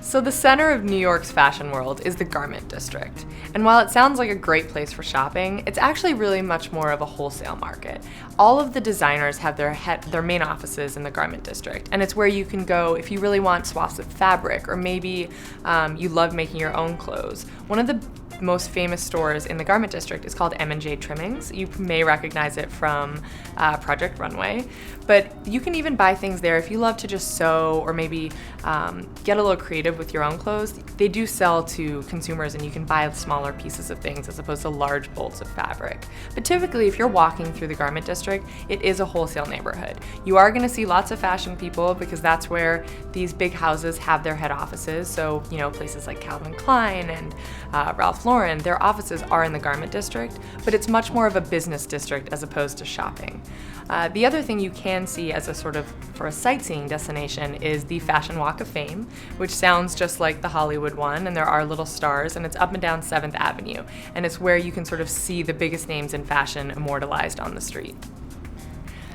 So the center of New York's fashion world is the Garment District. And while it sounds like a great place for shopping, it's actually really much more of a wholesale market. All of the designers have their main offices in the Garment District, and it's where you can go if you really want swaths of fabric, or maybe you love making your own clothes. One of the most famous stores in the Garment District is called M&J Trimmings. You may recognize it from Project Runway, but you can even buy things there if you love to just sew or maybe get a little creative with your own clothes. They do sell to consumers, and you can buy smaller pieces of things as opposed to large bolts of fabric. But typically, if you're walking through the Garment District, it is a wholesale neighborhood. You are going to see lots of fashion people because that's where these big houses have their head offices. So, places like Calvin Klein and Ralph Lauren, their offices are in the Garment District, but it's much more of a business district as opposed to shopping. The other thing you can see as for a sightseeing destination is the Fashion Walk of Fame, which sounds just like the Hollywood one, and there are little stars, and it's up and down 7th Avenue, and it's where you can sort of see the biggest names in fashion immortalized on the street.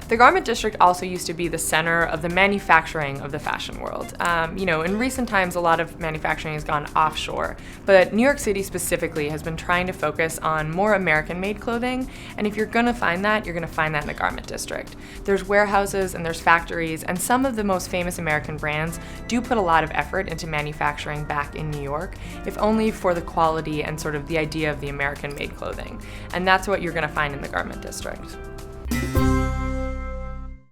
The Garment District also used to be the center of the manufacturing of the fashion world. In recent times, a lot of manufacturing has gone offshore, but New York City specifically has been trying to focus on more American-made clothing, and if you're gonna find that, you're gonna find that in the Garment District. There's warehouses and there's factories, and some of the most famous American brands do put a lot of effort into manufacturing back in New York, if only for the quality and sort of the idea of the American-made clothing. And that's what you're gonna find in the Garment District.